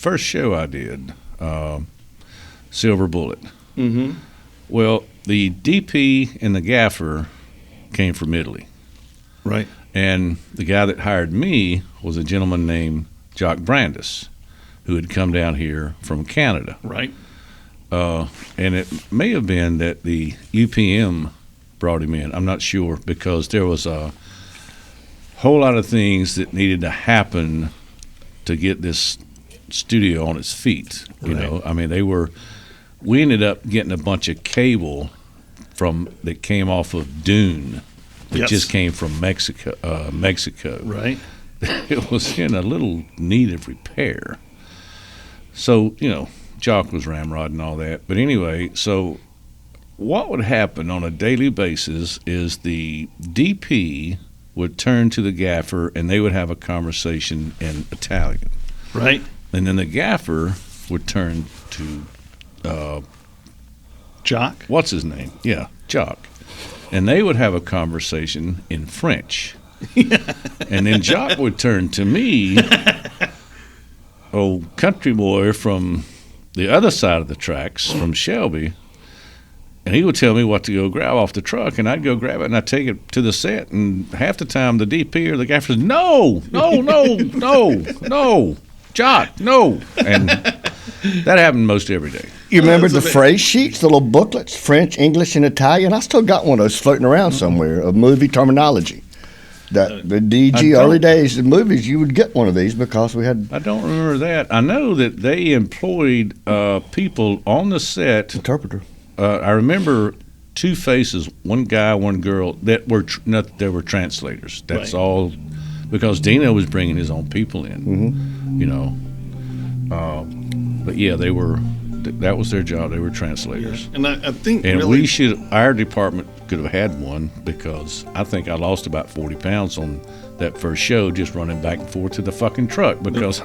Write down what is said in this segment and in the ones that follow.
first show I did, Silver Bullet. Mm-hmm. Well, the DP and the gaffer came from Italy. Right. And the guy that hired me was a gentleman named Jock Brandis, who had come down here from Canada. Right. And it may have been that the UPM brought him in. I'm not sure, because there was a whole lot of things that needed to happen to get this studio on its feet. You know, I mean, we ended up getting a bunch of cable that came off of Dune. It just came from Mexico. Right. It was in a little need of repair. So, you know, Jock was ramrodding and all that. But anyway, so what would happen on a daily basis is the DP would turn to the gaffer and they would have a conversation in Italian. Right. And then the gaffer would turn to Jock. What's his name? Yeah, Jock. And they would have a conversation in French. And then Jock would turn to me, old country boy from the other side of the tracks, from Shelby, and he would tell me what to go grab off the truck, and I'd go grab it, and I'd take it to the set, and half the time the DP or the gaffer says, no, Jock, no. And that happened most every day. You remember the phrase sheets, the little booklets, French, English, and Italian? I still got one of those floating around somewhere, of movie terminology. The DG early days of movies, you would get one of these because we had... I don't remember that. I know that they employed people on the set. Interpreter. I remember two faces, one guy, one girl, that were translators. That's all, because Dino was bringing his own people in, you know. But yeah, that was their job. They were translators. Yeah. And I think our department could have had one, because I think I lost about 40 pounds on that first show just running back and forth to the fucking truck, because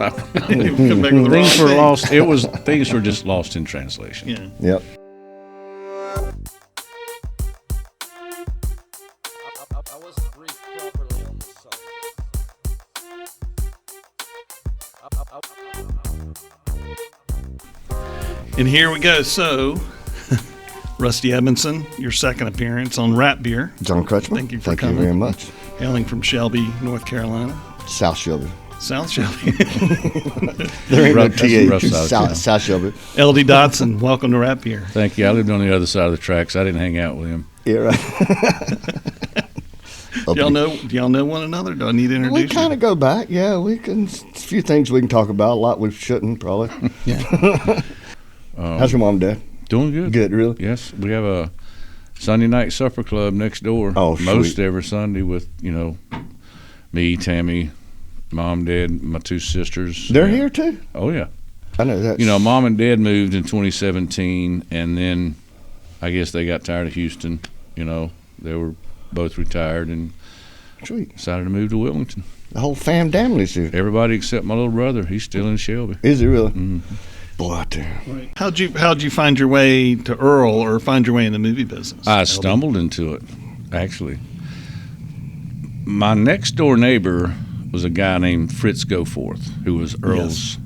things were just lost in translation. Yeah. Yep. And here we go. So, Rusty Edmondson, your second appearance on Rap Beer. John Crutchman. Thank you for coming. Thank you very much. Hailing from Shelby, North Carolina. South Shelby. South Shelby. There ain't no TH. South Shelby. LD Dodson, welcome to Rap Beer. Thank you. I lived on the other side of the tracks. I didn't hang out with him. Yeah, right. Do y'all know one another? Do I need to introduce you? We kind of go back. Yeah, we can. A few things we can talk about. A lot we shouldn't, probably. Yeah. How's your mom and dad? Doing good. Good, really? Yes. We have a Sunday night supper club next door. Oh, most every Sunday with, you know, me, Tammy, mom, dad, my two sisters. They're here too? Oh, yeah. I know that. You know, mom and dad moved in 2017, and then I guess they got tired of Houston. You know, they were both retired and decided to move to Wilmington. The whole family's here. Everybody except my little brother. He's still in Shelby. Is he really? Mm-hmm. Boy, out there. Right. How'd you find your way to Earl, or find your way in the movie business? I stumbled into it, actually. My next door neighbor was a guy named Fritz Goforth, who was Earl's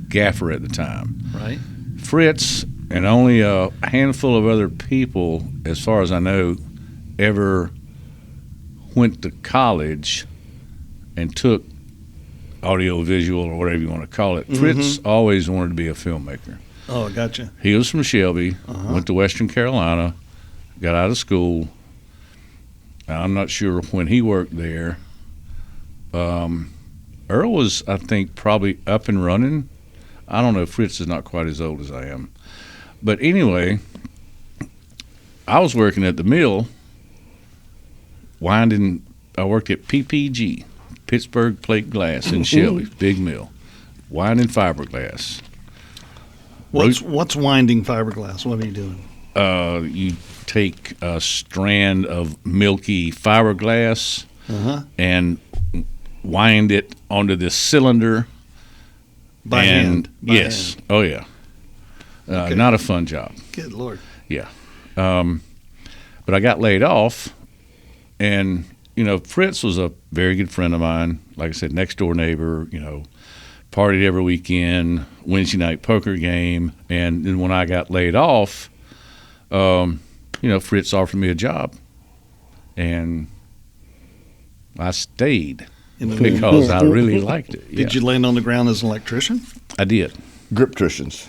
gaffer at the time. Right. Fritz and only a handful of other people, as far as I know, ever went to college and took audio visual, or whatever you want to call it. Fritz always wanted to be a filmmaker. Oh, gotcha. He was from Shelby, went to Western Carolina, got out of school. I'm not sure when he worked there. Earl was, I think, probably up and running. I don't know. Fritz is not quite as old as I am. But anyway, I was working at the mill, I worked at PPG, Pittsburgh Plate Glass in Shelby, big mill, winding fiberglass. What's winding fiberglass? What are you doing? You take a strand of milky fiberglass and wind it onto this cylinder. By hand. Yes. Oh, yeah. Not a fun job. Good Lord. Yeah. But I got laid off, and, you know, Fritz was a very good friend of mine. Like I said, next door neighbor, you know, partied every weekend, Wednesday night poker game, and then when I got laid off, Fritz offered me a job, and I stayed because I really liked it. Yeah. Did you land on the ground as an electrician? I did. Griptricians.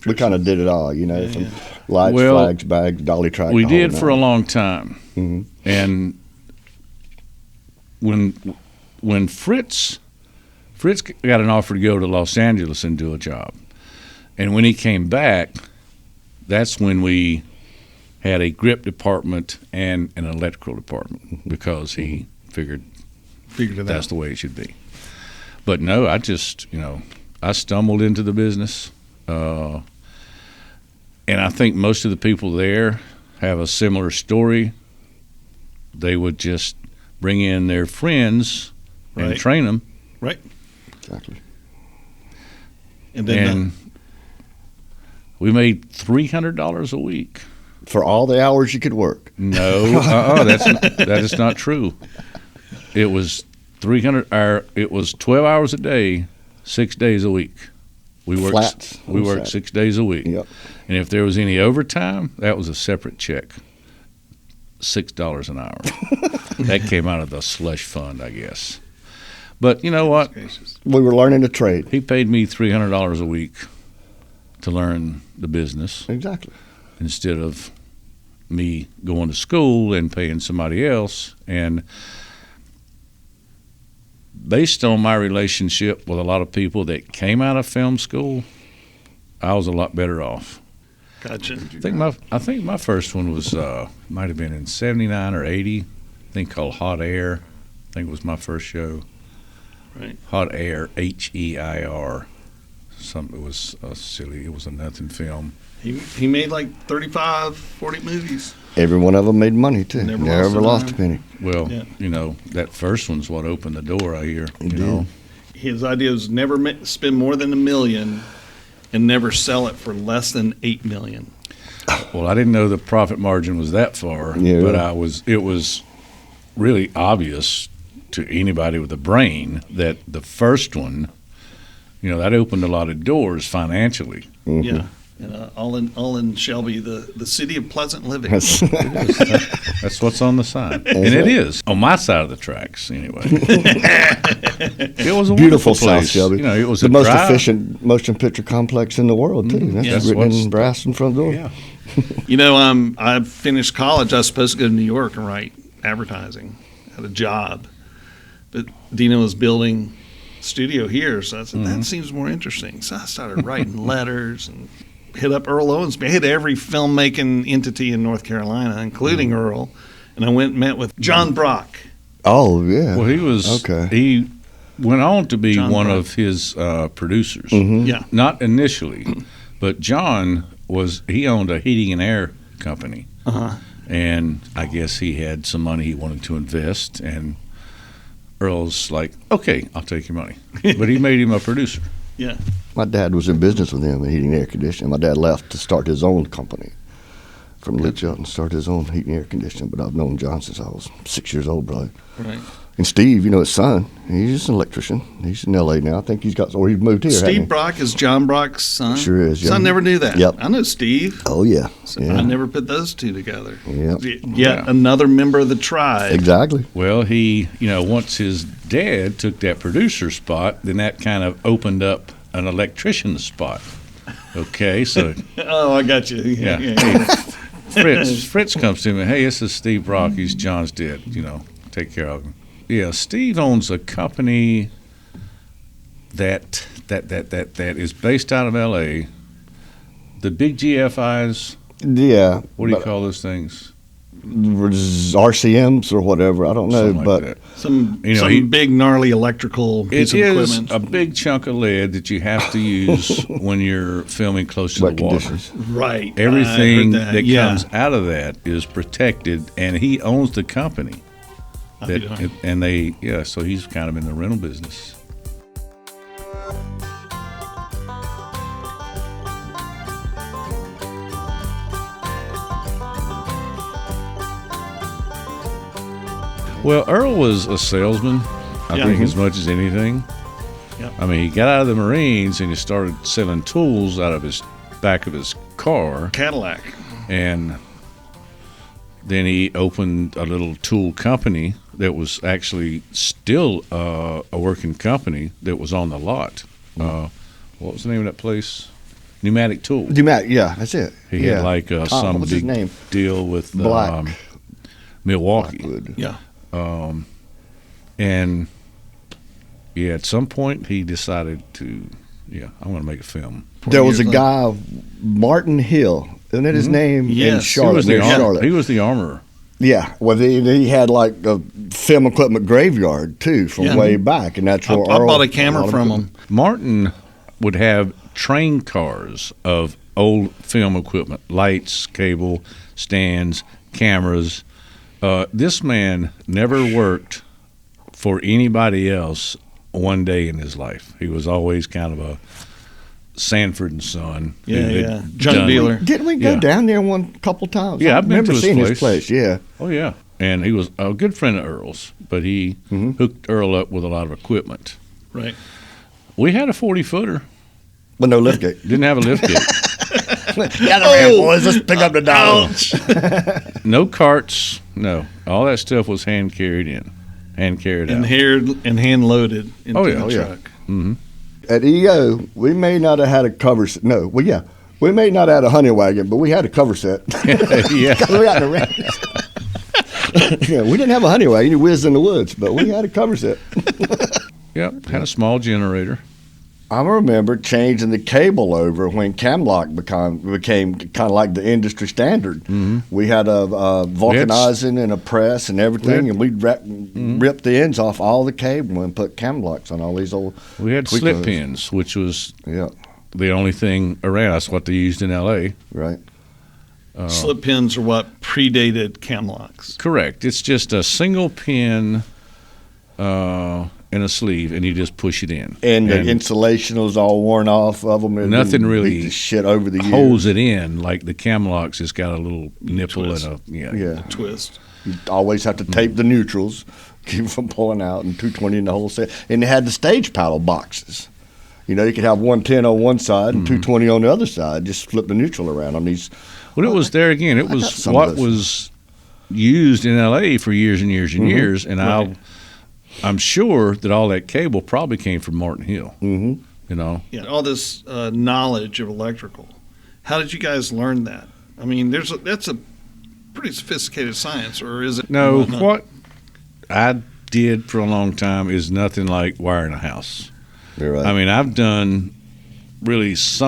We kind of did it all, from lights, Well, flags, bags, dolly track. We the whole did for a nine. long time, and when Fritz got an offer to go to Los Angeles and do a job, and when he came back, that's when we had a grip department and an electrical department because he figured Figured it that's out. the way it should be. But no, I just I stumbled into the business, and I think most of the people there have a similar story. They would just bring in their friends and Right. train them, Right. Exactly. And then and we made $300 a week. For all the hours you could work. No, that is not true. It was 300. It was 12 hours a day, 6 days a week. We Flats. worked 6 days a week. Yep. And if there was any overtime, that was a separate check. $6 an hour. That came out of the slush fund, I guess. But you know what? gracious. We were learning to trade. He paid me $300 a week to learn the business Exactly. instead of me going to school and paying somebody else. And based on my relationship with a lot of people that came out of film school, I was a lot better off. Gotcha. I think my first one was might have been in '79 or '80. I think called Hot Air. I think it was my first show. Right. Hot Air, H-E-I-R. It was silly. It was a nothing film. He made like 35, 40 movies. Every one of them made money, too. Never Never lost lost a a penny. Well, Yeah. that first one's what opened the door. I hear. It You know. His idea was never spend more than $1 million and never sell it for less than $8 million. Well, I didn't know the profit margin was that far, Yeah. but it was really obvious to anybody with a brain that the first one, that opened a lot of doors financially. Mhm. Yeah. And, all in Shelby, the city of pleasant living. That's what's on the sign, and it is on my side of the tracks anyway. It was a Beautiful wonderful South place. Shelby. It was the a most drive. efficient motion picture complex in the world, too. That's Yes. written What's- in brass in front door. Yeah. I finished college. I was supposed to go to New York and write advertising. Had a job, but Dina was building a studio here, so I said that seems more interesting. So I started writing letters and hit up Earl Owens. I hit every filmmaking entity in North Carolina, including Earl, and I went and met with John Brock. Oh, yeah. Well, he was. Okay. He went on to be John one Brock. of his producers. Yeah, Not initially, but John he owned a heating and air company. uh-huh. And I guess he had some money he wanted to invest, and Earl's like, okay, I'll take your money. But he made him a producer. Yeah. My dad was in business with him in heating and air conditioning. My dad left to start his own company from Litchfield and start his own heating and air conditioning. But I've known John since I was 6 years old, probably. Right. And Steve, his son, he's an electrician. He's in L.A. now. I think he's moved here. hasn't Steve he? Brock is John Brock's son. Sure is, yeah. So I never knew that. Yep. I know Steve. Oh, yeah. So Yeah. I never put those two together. Yep. Yet another member of the tribe. Exactly. Well, he, once his dad took that producer spot, then that kind of opened up an electrician spot. Okay, so Oh, I got you. yeah. Fritz comes to me, hey, this is Steve Brock, he's John's dad, take care of him. Yeah, Steve owns a company that is based out of LA. The big GFIs, Yeah. what do you but call those things? RCMs or whatever. I don't know. Something but like that. Some You know, big gnarly electrical piece It of is equipment. a big chunk of lead that you have to use when you're filming close to wet the water. conditions. Right. Everything I heard that Yeah. comes out of that is protected, and he owns the company. I'll be darned. So he's kind of in the rental business. Well, Earl was a salesman, I Yeah. think, as much as anything. Yep. I mean, he got out of the Marines and he started selling tools out of his back of his car. Cadillac. And then he opened a little tool company that was actually still a working company that was on the lot. What was the name of that place? Pneumatic Tool. Yeah, that's it. He had like some what's his big name? deal with Black. Milwaukee. Blackwood. Yeah. And yeah, at some point he decided to, I'm going to make a film. There was a guy, Martin Hill. Isn't that his name? Yes. In Charlotte. He was the armorer. Yeah, well, he had like a film equipment graveyard too from way back, and that's where I bought a camera from him. Martin would have train cars of old film equipment, lights, cable, stands, cameras. This man never worked for anybody else one day in his life. He was always kind of a Sanford and Son. Junk dealer. Didn't we go down there one couple times? Yeah, I I've been remember to seeing his his place. Yeah. Oh, yeah. And he was a good friend of Earl's, but he hooked Earl up with a lot of equipment. Right. We had a 40-footer. But no lift gate. Didn't have a lift gate. Boys, let's pick up the dollar. No carts. No. All that stuff was hand carried in. Hand carried out. And hand loaded into the truck. Mm-hmm. At EO, we may not have had a cover set. No, well, yeah. We may not have had a honey wagon, but we had a cover set. Yeah. We out in the rain. We didn't have a honey wagon. You whizzed in the woods, but we had a cover set. Yep. Had a small generator. I remember changing the cable over when Camlock became kind of like the industry standard. Mm-hmm. We had a vulcanizing and a press and everything, and we'd rip the ends off all the cable and put Camlocks on all these old. We had slip pins, which was the only thing around. That's what they used in L.A. Right. Slip pins are what predated Camlocks. Correct. It's just a single pin in a sleeve, and you just push it in. And the insulation was all worn off of them. Nothing really the shit over the holds years. it in like the Camlocks. It's got a little nipple twist. and a twist. You always have to tape the neutrals, keep them from pulling out, and 220 in the whole set. And they had the stage paddle boxes. You could have 110 on one side and 220 on the other side. Just flip the neutral around on these. Well, it was there again. It was what was used in L.A. for years and years and years, and I'm sure that all that cable probably came from Martin Hill. Mm-hmm. Yeah, all this knowledge of electrical. How did you guys learn that? I mean, that's a pretty sophisticated science, or is it? No, what I did for a long time is nothing like wiring a house. You're right. I mean, I've done really as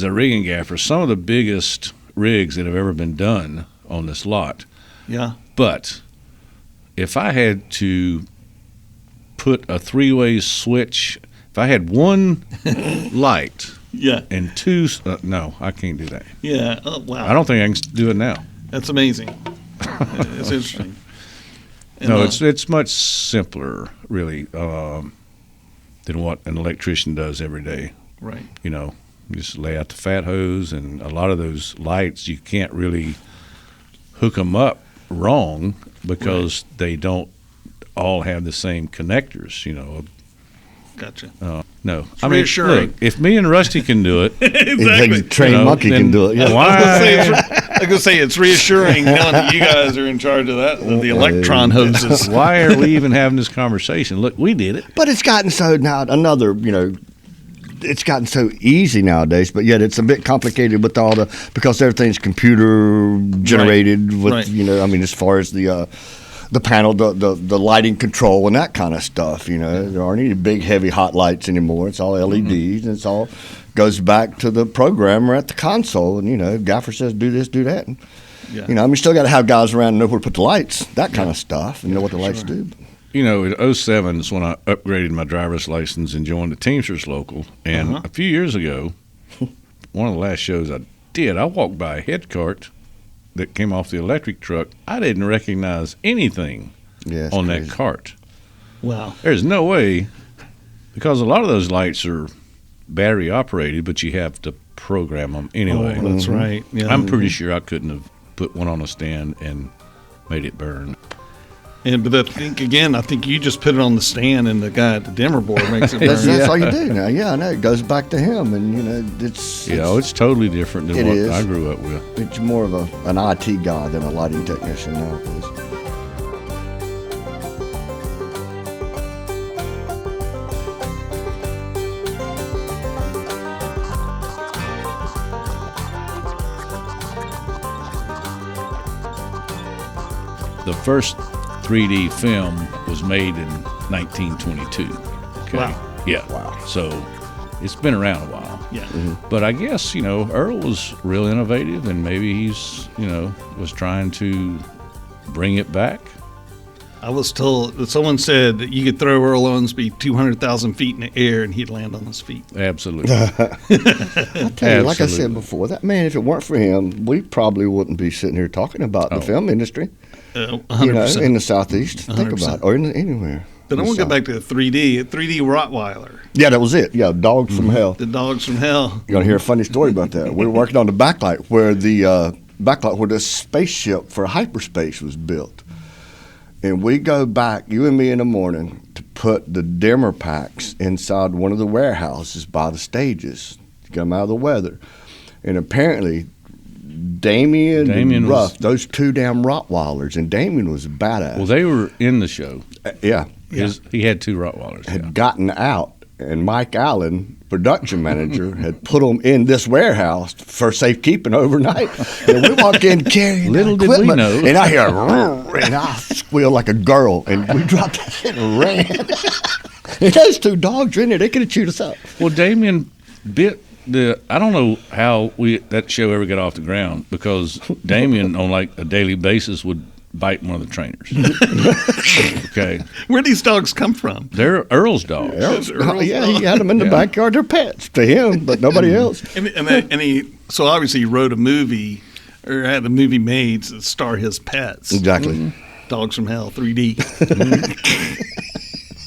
a rigging gaffer, some of the biggest rigs that have ever been done on this lot. Yeah. But if I had to put a three-way switch, if I had one light and two, no, I can't do that. Yeah. Oh, wow. I don't think I can do it now. That's amazing. It's interesting. And no, it's much simpler, really, than what an electrician does every day. Right. You just lay out the fat hose, and a lot of those lights, you can't really hook them up wrong because they don't all have the same connectors, Gotcha. No, it's reassuring. Look, if me and Rusty can do it, exactly. Trained monkey can do it. Yeah. I was gonna say it's reassuring knowing that you guys are in charge of that, the electron hoses. Why are we even having this conversation? Look, we did it. But it's gotten so now it's gotten so easy nowadays, but yet it's a bit complicated with because everything's computer generated as far as the panel, the lighting control and that kind of stuff. There aren't any big heavy hot lights anymore. It's all LEDs, and it's all goes back to the programmer at the console. And gaffer says do this, do that. And, you still got to have guys around and know where to put the lights, that kind of stuff, and know what the lights do. In 07 is when I upgraded my driver's license and joined the Teamsters local. And a few years ago, one of the last shows I did, I walked by a head cart that came off the electric truck. I didn't recognize anything on that cart. Wow. There's no way, because a lot of those lights are battery operated, but you have to program them anyway. Oh, that's right. Yeah. I'm pretty sure I couldn't have put one on a stand and made it burn. But I think you just put it on the stand, and the guy at the dimmer board makes it burn. That's all you do now. Yeah, I know. It goes back to him, and it's it's totally different than what I grew up with. It's more of an IT guy than a lighting technician nowadays. The first 3D film was made in 1922. Okay. Wow. Yeah. Wow. So it's been around a while. Yeah. But I guess, Earl was real innovative, and maybe he's, was trying to bring it back. I was told that someone said that you could throw Earl Owensby 200,000 feet in the air and he'd land on his feet. Absolutely. I tell you, like I said before, that man, if it weren't for him, we probably wouldn't be sitting here talking about the film industry. 100%. In the Southeast. 100%. Think about it, or anywhere. But I want to go back to the 3D Rottweiler. Yeah, that was it. Yeah, Dogs from Hell. The Dogs from Hell. You're going to hear a funny story about that. We were working on the backlight where the spaceship for hyperspace was built. And we go back, you and me in the morning, to put the dimmer packs inside one of the warehouses by the stages to get them out of the weather. And apparently, Damien and Ruff, those two damn Rottweilers, and Damien was a badass. Well, they were in the show. Yeah. He had two Rottweilers. Had gotten out, and Mike Allen, production manager, had put them in this warehouse for safekeeping overnight. And we walk in carrying Little did we know. and I hear, and I squeal like a girl, and we dropped that shit and ran. And those two dogs are in there. They could have chewed us up. Well, Damien bit I don't know how that show ever got off the ground, because Damien on like a daily basis would bite one of the trainers. Okay. Where do these dogs come from? They're Earl's dogs. He had them in the backyard. They're pets to him, but nobody else. And he obviously he wrote a movie, or had a movie made to star his pets. Exactly. Mm-hmm. Dogs from Hell, 3D.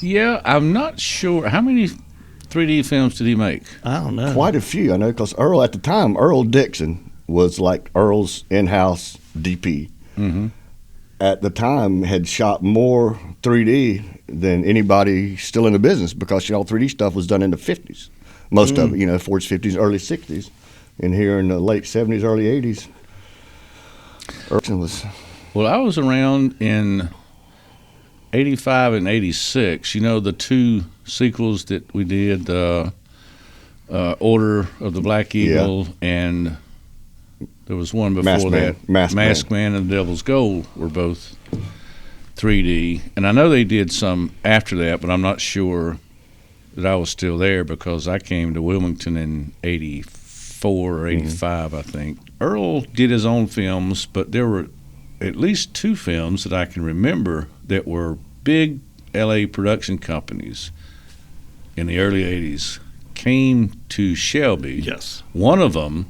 Yeah, I'm not sure. How many 3D films did he make? I don't know. Quite a few, I know, because Earl, at the time, Earl Dixon was like Earl's in-house DP. Mm-hmm. At the time, had shot more 3D than anybody still in the business, because 3D stuff was done in the 50s. Most of it, 40s, 50s, early 60s. And here in the late 70s, early 80s, Earl was... Well, I was around in 85 and 86. The two sequels that we did, Order of the Black Eagle, and there was one before Masked Man and the Devil's Gold were both 3D. And I know they did some after that, but I'm not sure that I was still there, because I came to Wilmington in 84 or 85, I think. Earl did his own films, but there were at least two films that I can remember that were big LA production companies in the early 80s came to Shelby. Yes. One of them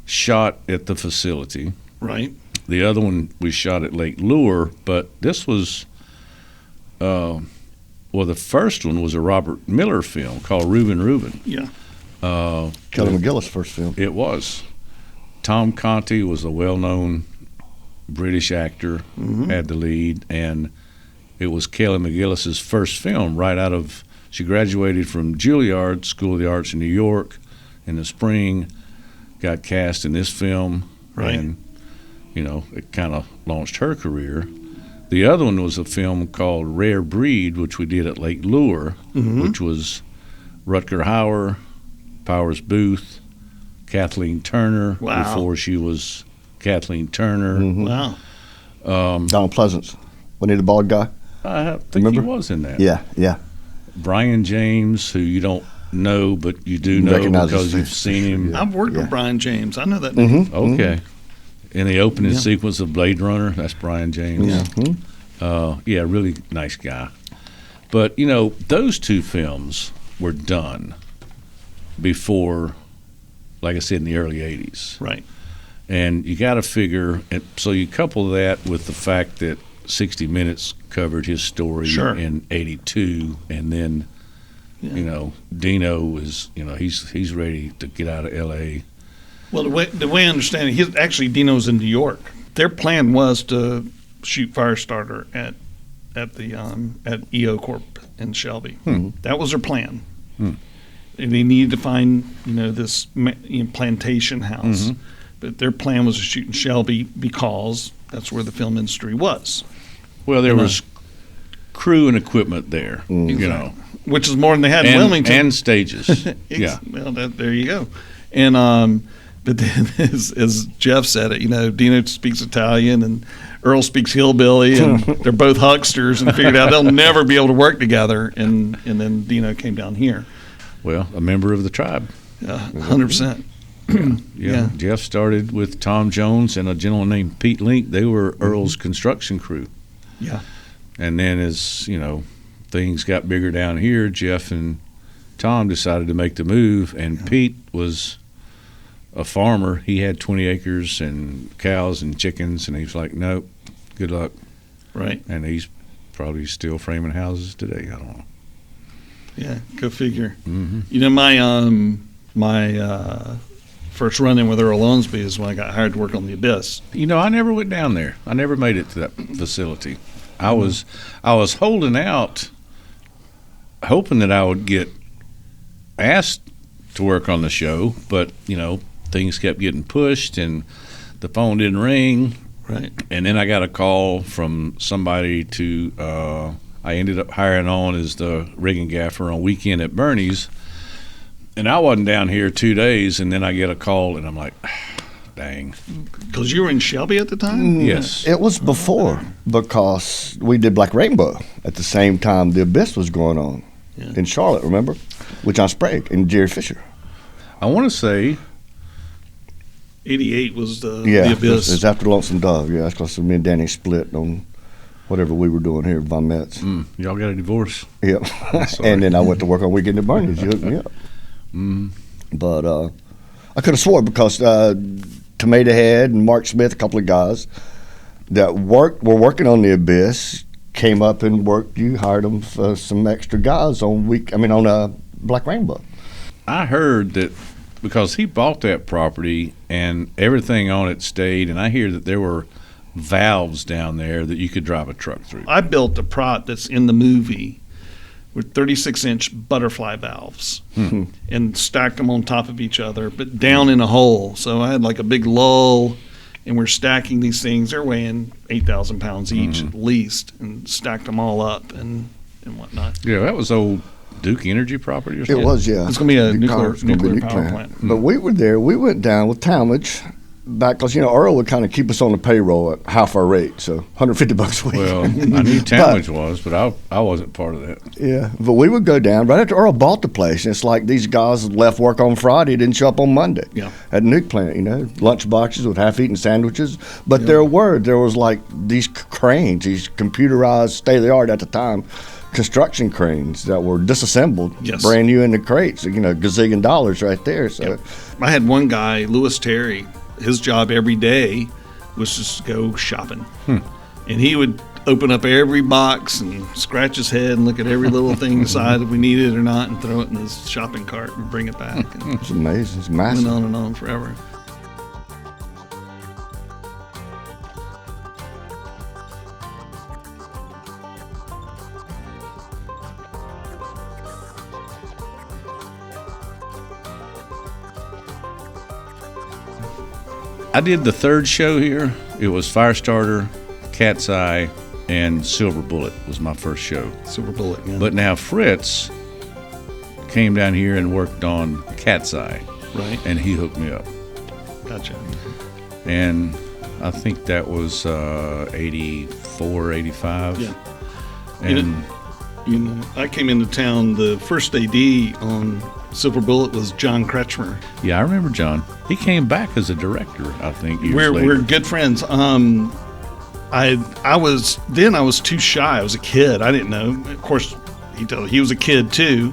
shot at the facility. Right. The other one we shot at Lake Lure, but this was, the first one was a Robert Miller film called Reuben. Yeah. Kelly McGillis' first film. It was. Tom Conti was a well-known British actor, had the lead, and it was Kelly McGillis's first film right out of, she graduated from Juilliard School of the Arts in New York in the spring, got cast in this film, and, it kind of launched her career. The other one was a film called Rare Breed, which we did at Lake Lure, which was Rutger Hauer, Powers Booth, Kathleen Turner, before she was Kathleen Turner. Wow. Donald Pleasance. Wasn't he the bald guy? I think he was in that. Yeah. Brian James, who you don't know, but you do know because you've seen him. I've worked with Brian James. I know that name. Okay. In the opening sequence of Blade Runner, that's Brian James. Yeah. Really nice guy. But, those two films were done before, like I said, in the early 80s. Right. And you got to figure, so you couple that with the fact that 60 Minutes covered his story in 82, and then, Dino is, he's ready to get out of L.A. Well, the way I understand it, Dino's in New York. Their plan was to shoot Firestarter at at EO Corp in Shelby. That was their plan. And they needed to find this plantation house, but their plan was to shoot in Shelby because that's where the film industry was. Well, there was crew and equipment there, which is more than they had in Wilmington and stages. Yeah. Well, there you go. And but then, as Jeff said it, Dino speaks Italian and Earl speaks hillbilly, and they're both hucksters, and figured out they'll never be able to work together. And then Dino came down here. Well, a member of the tribe. 100%. Yeah. Jeff started with Tom Jones and a gentleman named Pete Link. They were Earl's construction crew. Yeah. And then as, things got bigger down here, Jeff and Tom decided to make the move, and Pete was a farmer. He had 20 acres and cows and chickens, and he's like, nope, good luck. Right. And he's probably still framing houses today. I don't know. Yeah, go figure. Mm-hmm. My first run-in with Earl Owensby is when I got hired to work on The Abyss. I never went down there. I never made it to that facility. I was holding out, hoping that I would get asked to work on the show, but things kept getting pushed and the phone didn't ring. Right. And then I got a call from somebody I ended up hiring on as the rigging gaffer on Weekend at Bernie's. And I wasn't down here 2 days, and then I get a call, and I'm like, dang. Because you were in Shelby at the time? Yes. It was before, because we did Black Rainbow at the same time The Abyss was going on in Charlotte, remember? With John Sprague and Jerry Fisher. I want to say 88 was the It Abyss. was after Lonesome Dove. Yeah, that's because me and Danny split on whatever we were doing here at Von Metz. Y'all got a divorce? Yep. And then I went to work on Weekend at Bernie's. You hooked me up. But I could have swore because Tomato Head and Mark Smith, a couple of guys that were working on The Abyss, came up and worked. You hired them for some extra guys on Black Rainbow. I heard that because he bought that property and everything on it stayed, and I hear that there were valves down there that you could drive a truck through. I built a prop that's in the movie with 36-inch butterfly valves and stacked them on top of each other, but down in a hole. So I had like a big lull, and we're stacking these things. They're weighing 8,000 pounds each at least, and stacked them all up and whatnot. Yeah, that was old Duke Energy property or something? It was, yeah. It's going to be a nuclear Duke power plant. But we were there. We went down with Talmadge back because, Earl would kind of keep us on the payroll at half our rate, so $150 a week. Well, I knew Talmadge was, but I wasn't part of that. Yeah, but we would go down right after Earl bought the place. And it's like these guys left work on Friday, didn't show up on Monday at the nuke plant, lunch boxes with half-eaten sandwiches. But there was like these cranes, these computerized, state-of-the-art at the time, construction cranes that were disassembled, brand new in the crates, gazillion dollars right there. So I had one guy, Lewis Terry, his job every day was just to go shopping. And he would open up every box and scratch his head and look at every little thing inside if we needed it or not, and throw it in his shopping cart and bring it back. And it's amazing. It's massive. Went on and on forever. I did the third show here. It was Firestarter, Cat's Eye, and Silver Bullet was my first show. Silver Bullet, yeah. But now Fritz came down here and worked on Cat's Eye. Right. And he hooked me up. Gotcha. And I think that was 84, 85. Yeah. And I came into town, the first AD on Silver Bullet was John Kretschmer. Yeah, I remember John. He came back as a director, I think, years later. We're good friends. I was too shy. I was a kid. I didn't know. Of course, he was a kid too,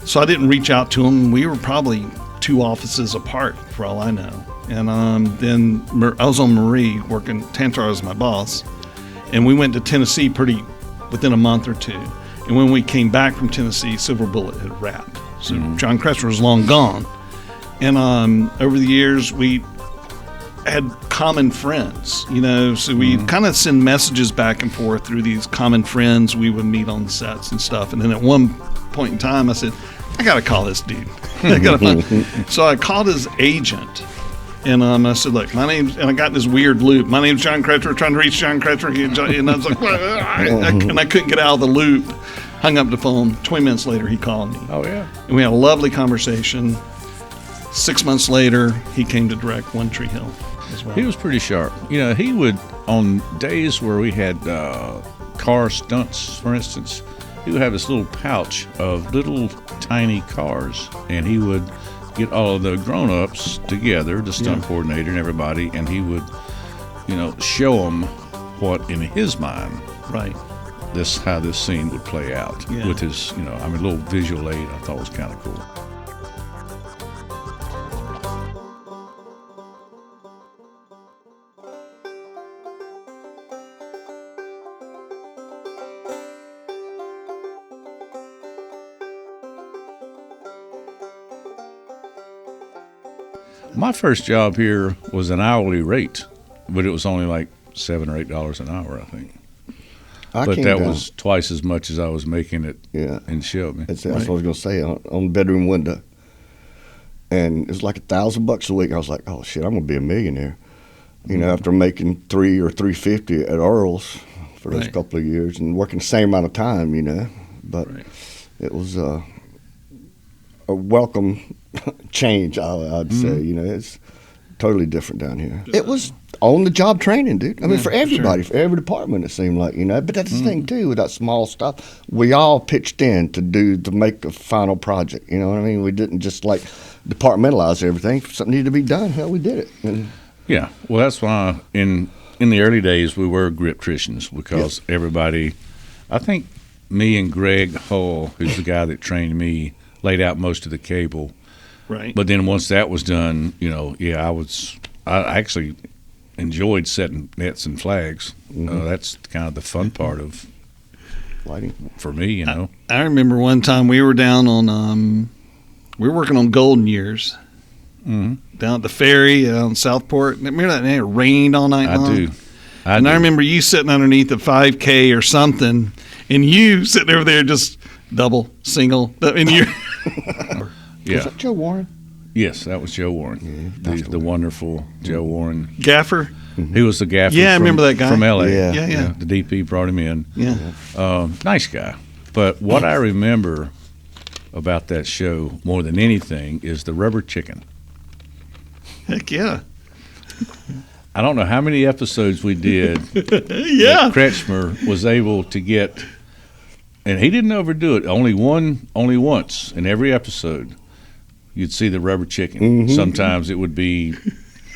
so I didn't reach out to him. We were probably 2 offices apart, for all I know. And then I was on Marie working. Tantar was my boss, and we went to Tennessee within a month or 2. And when we came back from Tennessee, Silver Bullet had wrapped. So John Kretschmer was long gone. And over the years, had common friends, so we'd kind of send messages back and forth through these common friends we would meet on the sets and stuff. And then at one point in time, I said, I got to call this dude. So I called his agent. And I said, look, and I got this weird loop. My name's John Kretcher, trying to reach John Kretcher. And I was like, and I couldn't get out of the loop. Hung up the phone. 20 minutes later, he called me. Oh, yeah. And we had a lovely conversation. 6 months later, he came to direct One Tree Hill as well. He was pretty sharp. He would, on days where we had car stunts, for instance, he would have this little pouch of little tiny cars, and he would get all of the grown-ups together, the stunt coordinator and everybody, and he would, show them what in his mind, right, how this scene would play out with his, little visual aid. I thought was kind of cool. My first job here was an hourly rate, but it was only like $7 or $8 an hour, I think. But that was twice as much as I was making it in Shelby. That's what I was going to say, on the bedroom window. And it was like $1,000 a week. I was like, oh, shit, I'm going to be a millionaire. After making $300 or $350 at Earl's for those couple of years and working the same amount of time, But it was a welcome change, I'd say. It's totally different down here. It was on-the-job training, dude. I mean, for everybody, for every department, it seemed like, But that's the thing, too, with that small stuff. We all pitched in to make a final project, you know what I mean? We didn't just, departmentalize everything. If something needed to be done, hell, we did it. Yeah, well, that's why in the early days we were electricians, because everybody, I think me and Greg Hull, who's the guy that trained me, laid out most of the cable. Right. But then once that was done, I actually enjoyed setting nets and flags. That's kind of the fun part of lighting for me, I remember one time we were down on, we were working on Golden Years down at the ferry on Southport. Remember that night it rained all night long? I do. I remember you sitting underneath the 5K or something, and you sitting over there just double, single, and you. Was that Joe Warren? Yes, that was Joe Warren, the wonderful Joe Warren. Gaffer? He was the gaffer. Yeah, I remember that guy. From L.A. Yeah. The DP brought him in. Yeah. Nice guy. But what I remember about that show more than anything is the rubber chicken. Heck yeah. I don't know how many episodes we did that Kretschmer was able to get, and he didn't overdo it, only once in every episode. You'd see the rubber chicken. Sometimes it would be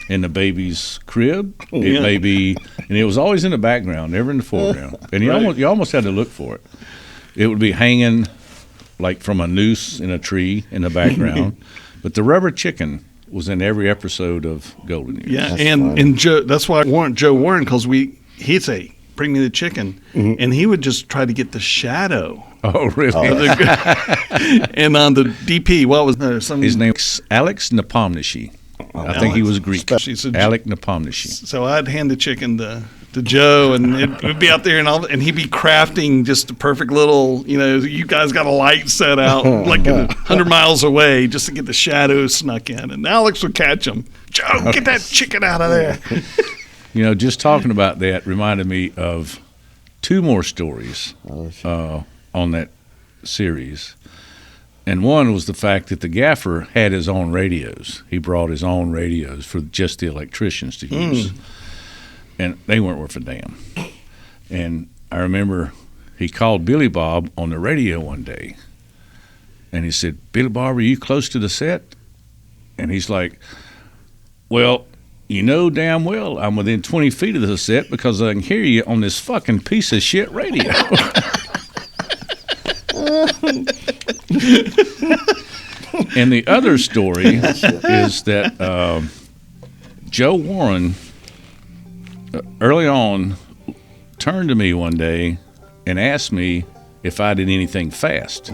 in the baby's crib. It may be, and it was always in the background, never in the foreground. And you almost had to look for it. It would be hanging like from a noose in a tree in the background. But the rubber chicken was in every episode of Golden Years. Yeah, and Joe, that's why I want Joe Warren, because he'd say, bring me the chicken, and he would just try to get the shadow. Oh, really? And on the DP, what was there? His name was Alex Nepomniachtchi. I think he was Greek. Alec Nepomniachtchi. So I'd hand the chicken to Joe, and it would be out there, and he'd be crafting just a perfect little, you guys got a light set out like 100 miles away just to get the shadows snuck in. And Alex would catch him. Joe, get that chicken out of there. Just talking about that reminded me of two more stories on that series. And one was the fact that the gaffer had his own radios. He brought his own radios for just the electricians to use. And they weren't worth a damn. And I remember he called Billy Bob on the radio one day. And he said, Billy Bob, are you close to the set? And he's like, well, damn well I'm within 20 feet of the set because I can hear you on this fucking piece of shit radio. And the other story is that Joe Warren early on turned to me one day and asked me if I did anything fast.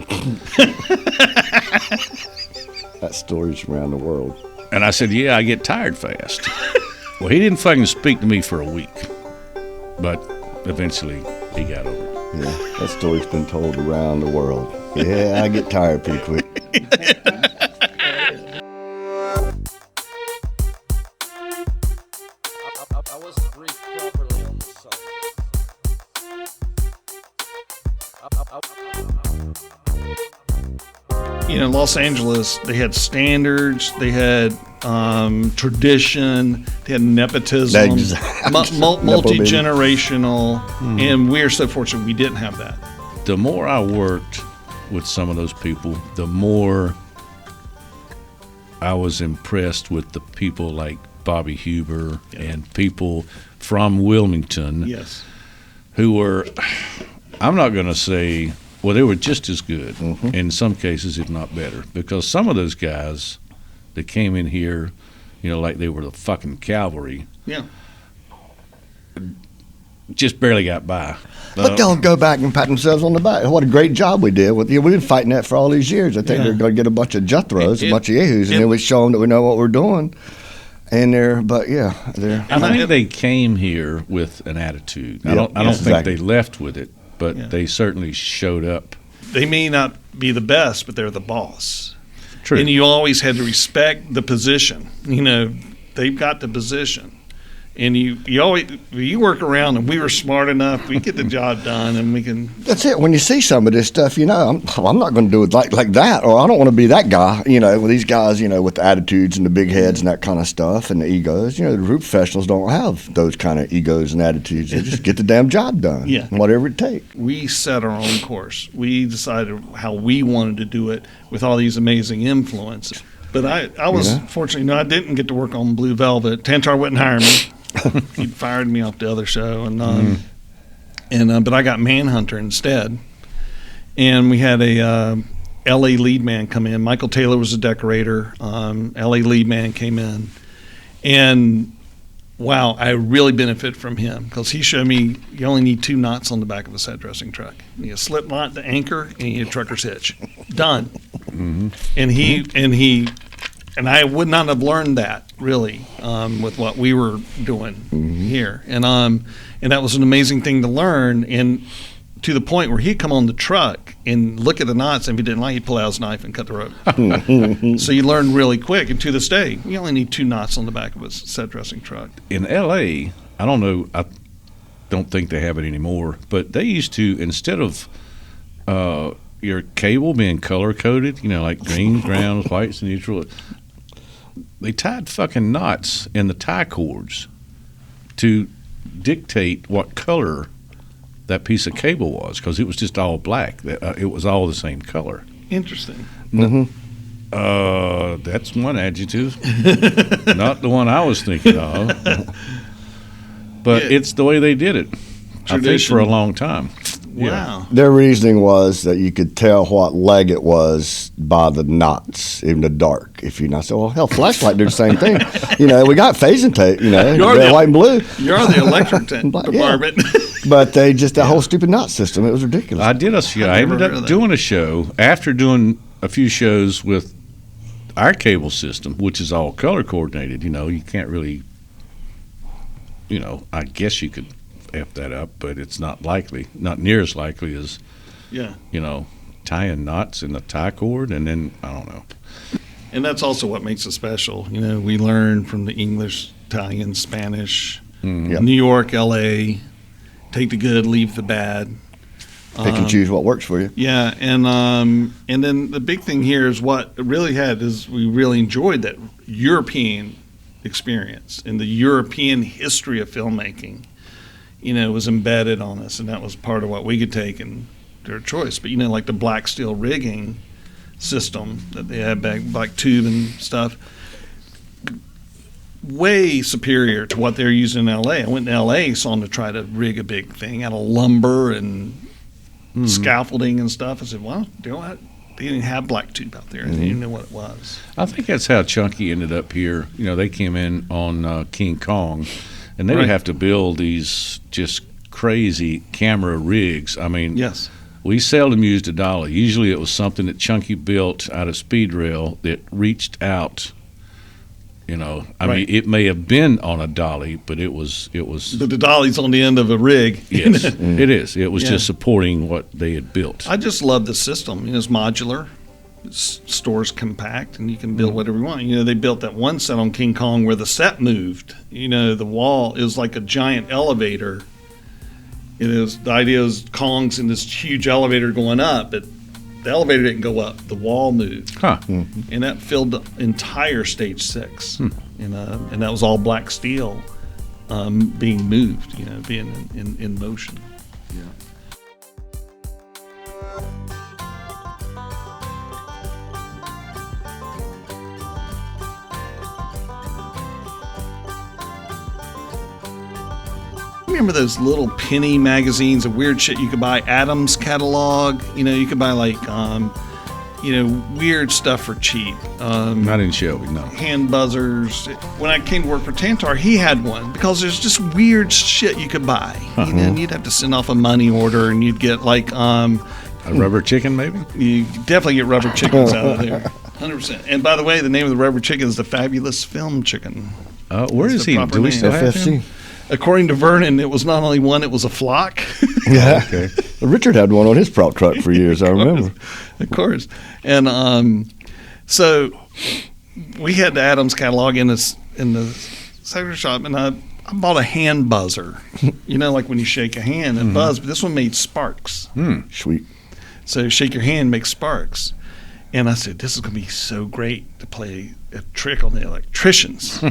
That story's around the world. And I said, yeah, I get tired fast. Well, he didn't fucking speak to me for a week, but eventually he got over it. Yeah, that story's been told around the world. Yeah, I get tired pretty quick. I wasn't briefed properly on this subject. You know, Los Angeles, they had standards, they had tradition, they had nepotism, Exactly. multi-generational, and we're so fortunate we didn't have that. The more I worked with some of those people, the more I was impressed with the people like Bobby Huber and people from Wilmington Yes. who were, I'm not going to say, well, they were just as good, in some cases, if not better, because some of those guys that came in here, you know, like they were the fucking cavalry, Yeah. just barely got by. But they'll go back and pat themselves on the back. What a great job we did. We've been fighting that for all these years. I think they're going to get a bunch of Jethros, a bunch of Yahoos, and then we show them that we know what we're doing. And they're. I think they came here with an attitude. I don't think they left with it, but they certainly showed up. They may not be the best, but they're the boss. True. And you always had to respect the position. You know, they've got the position. And you work around, and we were smart enough. We get the job done, and we can. That's it. When you see some of this stuff, you know, I'm not going to do it like that, or I don't want to be that guy. You know, with these guys, you know, with the attitudes and the big heads and that kind of stuff, and the egos. You know, the root professionals don't have those kind of egos and attitudes. They just get the damn job done. Yeah. Whatever it takes. We set our own course. We decided how we wanted to do it with all these amazing influences. But I was fortunate. You know, I didn't get to work on Blue Velvet. Tantar wouldn't hire me. He fired me off the other show, but I got Manhunter instead. And we had a L.A. lead man come in. Michael Taylor was a decorator. L.A. lead man came in, and wow, I really benefit from him because he showed me you only need 2 knots on the back of a set dressing truck. You need a slip knot, the anchor, and you need a trucker's hitch. Done. And I would not have learned that really with what we were doing here, and that was an amazing thing to learn. And to the point where he'd come on the truck and look at the knots, and if he didn't like, he'd pull out his knife and cut the rope. So you learn really quick. And to this day, you only need 2 knots on the back of a set dressing truck. In L.A., I don't know. I don't think they have it anymore, but they used to, instead of your cable being color coded, you know, like greens, browns, whites, and neutral. They tied fucking knots in the tie cords to dictate what color that piece of cable was, because it was just all black. It was all the same color. Interesting. That's one adjective, not the one I was thinking of. But it's the way they did it. I think for a long time. Wow. Their reasoning was that you could tell what leg it was by the knots in the dark. If you not say, well, hell, flashlight do the same thing. You know, we got phasing tape. You know, red, white, and blue. You're the electric department. But they just that whole stupid knot system. It was ridiculous. I did a show. I ended up doing a show after doing a few shows with our cable system, which is all color coordinated. You know, you can't really. You know, I guess you could F that up, but it's not near as likely as, you know, tying knots in the tie cord, and then, I don't know. And that's also what makes it special. You know, we learn from the English, Italian, Spanish, New York, L.A., take the good, leave the bad. Pick and choose what works for you. Yeah, and then the big thing here is what it really had is we really enjoyed that European experience and the European history of filmmaking. You know, was embedded on us, and that was part of what we could take and their choice. But, you know, like the black steel rigging system that they had back, black tube and stuff, way superior to what they're using in L.A. I went to L.A., saw them to try to rig a big thing out of lumber and scaffolding and stuff. I said, well, they didn't have black tube out there. They didn't know what it was. I think that's how Chunky ended up here. You know, they came in on King Kong, and they would have to build these just crazy camera rigs. I mean, we seldom used a dolly. Usually it was something that Chunky built out of speed rail that reached out I mean, Right. it may have been on a dolly, but it was. But the dolly's on the end of a rig. Yes, it is. It was Yeah. just supporting what they had built. I just love the system. It's modular. Stores compact, and you can build whatever you want. They built that one set on King Kong where the set moved. The wall is like a giant elevator. The idea is Kong's in this huge elevator going up, but the elevator didn't go up. The wall moved. Huh. And that filled the entire stage 6. And that was all black steel being moved, being in motion. Remember those little penny magazines of weird shit you could buy? Adams catalog. You could buy like, weird stuff for cheap. Not in Shelby, no. Hand buzzers. When I came to work for Tantar, he had one because there's just weird shit you could buy. And you'd have to send off a money order, and you'd get like A rubber chicken, maybe? you definitely get rubber chickens out of there. 100%. And by the way, the name of the rubber chicken is the Fabulous Film Chicken. Where That's is the he? proper Do we name. still have him? FFC. According to Vernon, it was not only one, it was a flock. Yeah. Okay. Richard had one on his prop truck for years, I remember. Of course. And so we had the Adams catalog in the secretary shop, and I bought a hand buzzer. Like when you shake a hand and buzz, but this one made sparks. Sweet. So shake your hand, make sparks. And I said, this is going to be so great to play a trick on the electricians.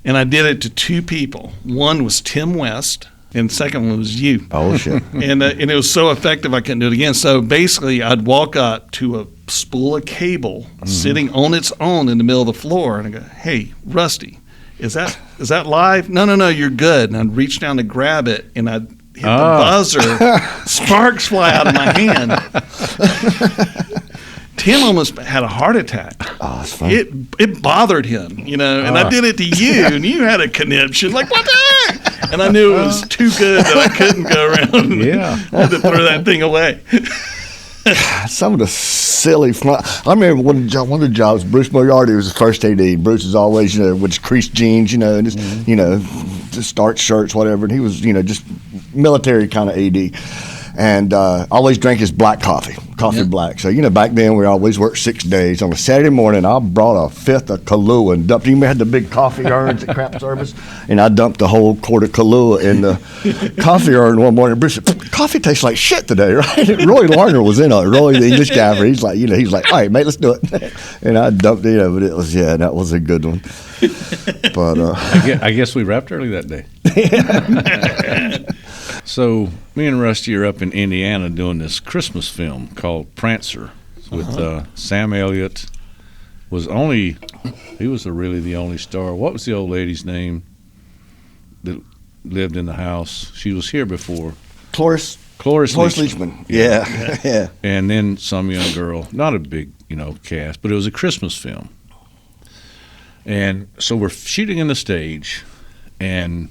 And I did it to 2 people. One was Tim West, and the second one was you. Oh, shit. And it was so effective I couldn't do it again. So basically, I'd walk up to a spool of cable sitting on its own in the middle of the floor, and I go, "Hey, Rusty, is that live? No, you're good." And I'd reach down to grab it, and I'd hit the buzzer. Sparks fly out of my hand. Tim almost had a heart attack. Oh, that's fun. It bothered him, and I did it to you, and you had a conniption, like, what the heck? And I knew it was too good that I couldn't go around. Yeah. I had to throw that thing away. Some of the silly I remember one of the jobs, Bruce Moriarty was the first AD. Bruce is always, with his creased jeans, and just, just starch shirts, whatever. And he was, just military kind of AD. And always drank his black coffee black. So, back then we always worked 6 days. On a Saturday morning, I brought a fifth of Kahlua and dumped. You had the big coffee urns at craft service, and I dumped a whole quart of Kahlua in the coffee urn one morning. Bruce said, "Coffee tastes like shit today, right?" And Roy Larner was in it. Roy, the English gaffer. He's like, "All right, mate, let's do it." And I dumped it, but it was, that was a good one. But I guess we wrapped early that day. So me and Rusty are up in Indiana doing this Christmas film called Prancer with Sam Elliott. He was really the only star. What was the old lady's name that lived in the house? She was here before. Cloris Leachman. Yeah. And then some young girl. Not a big, cast, but it was a Christmas film. And so we're shooting in the stage, and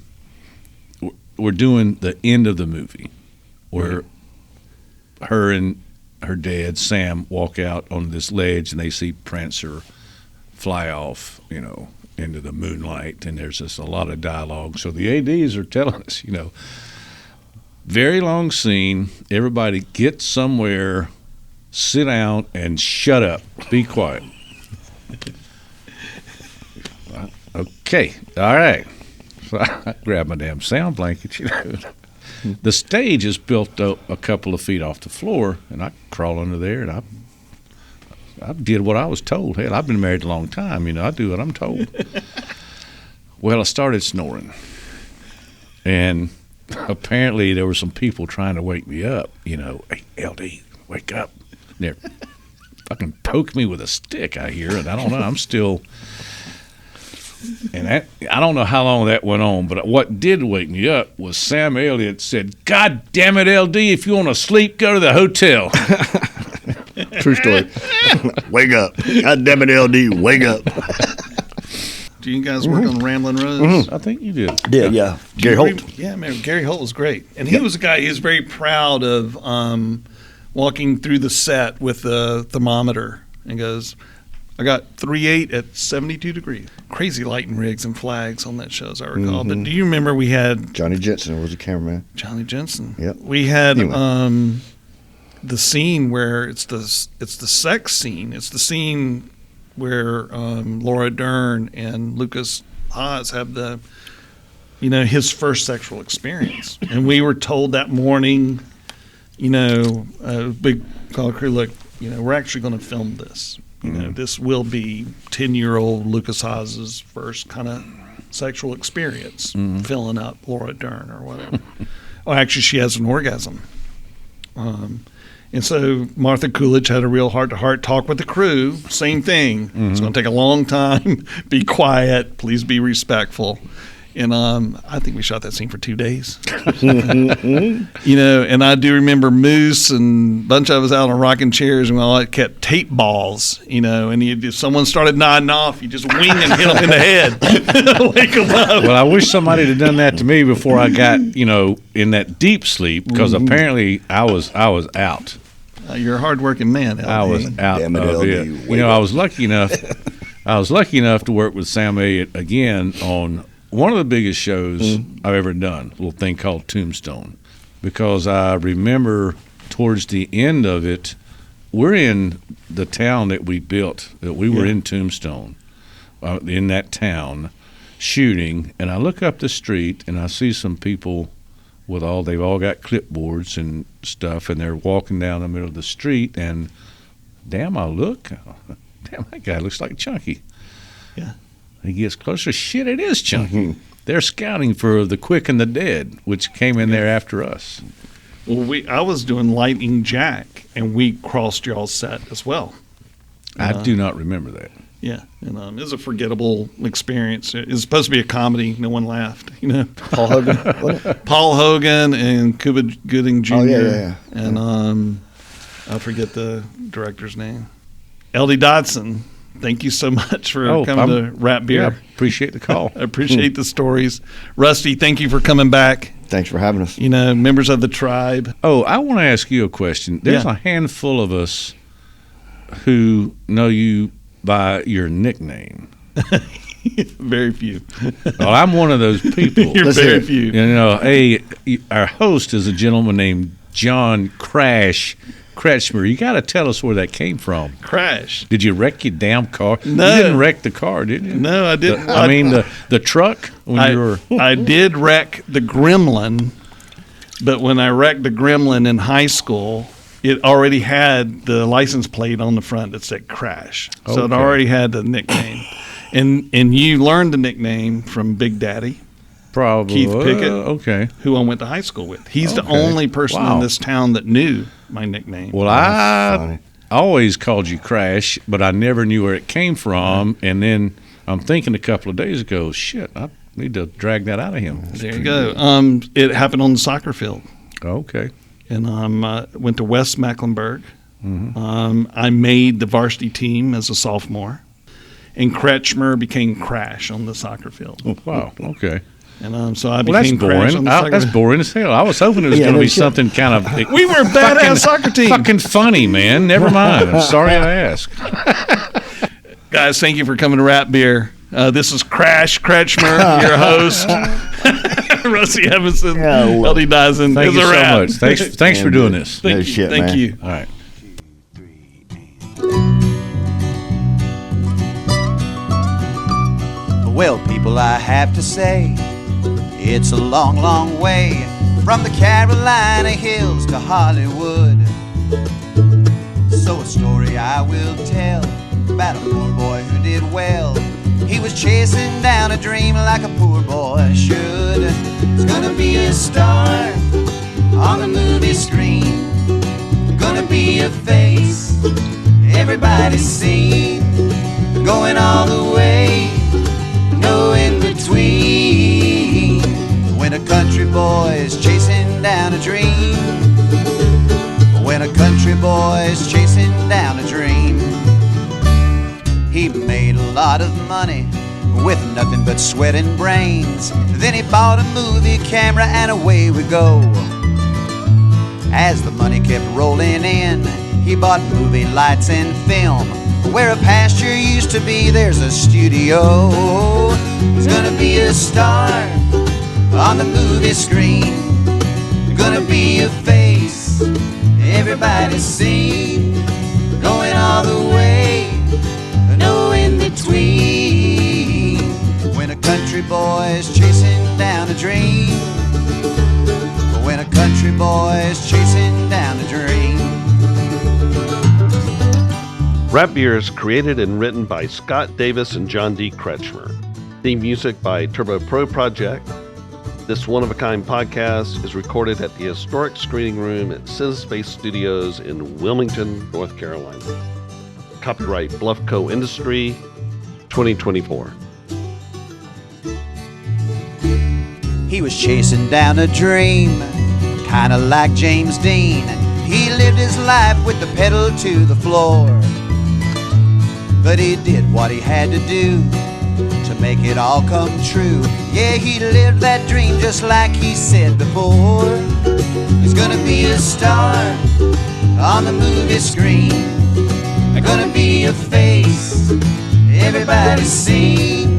we're doing the end of the movie where her and her dad, Sam, walk out on this ledge, and they see Prancer fly off, into the moonlight, and there's just a lot of dialogue. So the ADs are telling us, very long scene, everybody get somewhere, sit down, and shut up, be quiet. Okay, all right. So I grab my damn sound blanket, The stage is built up a couple of feet off the floor, and I crawl under there, and I did what I was told. Hell, I've been married a long time, I do what I'm told. Well, I started snoring, and apparently there were some people trying to wake me up, "Hey, LD, wake up." And they're fucking poke me with a stick, I hear, and I don't know, I'm still... And I don't know how long that went on, but what did wake me up was Sam Elliott said, "God damn it, LD, if you want to sleep, go to the hotel." True story. Wake up. God damn it, LD, wake up. Do you guys work on Ramblin' Rose? I think you did. Yeah. Gary Holt. Yeah, man, Gary Holt was great. And he was a guy, he was very proud of walking through the set with the thermometer and goes, I got 3/8 at 72 degrees. Crazy lighting rigs and flags on that show, as I recall. Mm-hmm. But do you remember we had Johnny Jensen was the cameraman. Johnny Jensen? Yep. We had Anyway. the scene where it's the sex scene. It's the scene where Laura Dern and Lucas Haas have his first sexual experience. And we were told that morning, big call crew, look, we're actually going to film this. This will be 10-year-old Lucas Haas's first kind of sexual experience, filling up Laura Dern or whatever. Actually, she has an orgasm. And so Martha Coolidge had a real heart-to-heart talk with the crew. Same thing. It's going to take a long time. Be quiet. Please be respectful. And I think we shot that scene for 2 days. And I do remember Moose and a bunch of us out on rocking chairs, and we all kept tape balls, and if someone started nodding off, you just wing and hit them in the head. Wake them up. Well, I wish somebody had done that to me before I got, in that deep sleep, because apparently I was out. You're a hard-working man, LD. I was out Damn it, of LD, it. I was lucky enough. I was lucky enough to work with Sam Elliott again on one of the biggest shows I've ever done, a little thing called Tombstone, because I remember towards the end of it, we're in the town that we built. We were in Tombstone, in that town, shooting, and I look up the street and I see some people they've all got clipboards and stuff, and they're walking down the middle of the street, and damn, that guy looks like Chunky. Yeah. He gets closer. Shit, it is Chunky. They're scouting for the quick and the dead, which came in there after us. Well, I was doing Lightning Jack, and we crossed y'all's set as well. I do not remember that. Yeah, and it was a forgettable experience. It was supposed to be a comedy. No one laughed. Paul Hogan. Paul Hogan and Cuba Gooding Jr. Oh, yeah. And I forget the director's name. LD Dodson. Thank you so much for coming to Rap Beer. Yeah, I appreciate the call. I appreciate the stories. Rusty, thank you for coming back. Thanks for having us. Members of the tribe. Oh, I want to ask you a question. There's a handful of us who know you by your nickname. Very few. Well, I'm one of those people. You're very few. Our host is a gentleman named John Kretschmer. You got to tell us where that came from. Crash. Did you wreck your damn car? No. You didn't wreck the car, did you? No, I didn't. The truck when you were. I did wreck the Gremlin, but when I wrecked the Gremlin in high school, it already had the license plate on the front that said Crash. So it Okay. already had the nickname. And you learned the nickname from Big Daddy, Probably. Keith Pickett. Okay. who I went to high school with. He's the Okay. only person Wow. in this town that knew my nickname. Well, That's I funny. always called you Crash, but I never knew where it came from. And then I'm thinking a couple of days ago, shit, I need to drag that out of him. There you go. It happened on the soccer field. Okay. And went to West Mecklenburg. I made the varsity team as a sophomore. And Kretschmer became Crash on the soccer field. Wow. Okay. And so I Well, that's became Crash boring. on the soccer That's field. boring as hell. I was hoping it was Yeah, going to no be shit. something kind of. We were a badass soccer team. Fucking funny, man. Never mind. I'm sorry I asked. Guys, thank you for coming to Rap Beer. This is Crash Kretschmer, your host. Rusty Edmondson, Yeah, well, LD Dyson. Thank It's you a so wrap. much. Thanks for doing this. Thank No you. shit, Thank man. you. All right. Well, people, I have to say, it's a long, long way from the Carolina hills to Hollywood. So a story I will tell about a poor boy who did well. He was chasing down a dream like a poor boy should. He's gonna be a star on the movie screen, gonna be a face everybody's seen, going all the way, no in between. When a country boy is chasing down a dream, when a country boy is chasing down a dream. He made a lot of money with nothing but sweat and brains. Then he bought a movie camera and away we go. As the money kept rolling in, he bought movie lights and film. Where a pasture used to be, there's a studio. He's gonna be a star on the movie screen. Gonna be a face everybody's seen. Going all the way, no in between. When a country boy is chasing down a dream. When a country boy is chasing down a dream. Rap Beer is created and written by Scott Davis and John D. Kretschmer. Theme music by Turbo Pro Project. This one-of-a-kind podcast is recorded at the historic screening room at CineSpace Studios in Wilmington, North Carolina. Copyright Bluffco Industry, 2024. He was chasing down a dream, kinda like James Dean. He lived his life with the pedal to the floor. But he did what he had to do to make it all come true. Yeah, he lived that dream just like he said before. He's gonna be a star on the movie screen. Gonna be a face everybody's seen.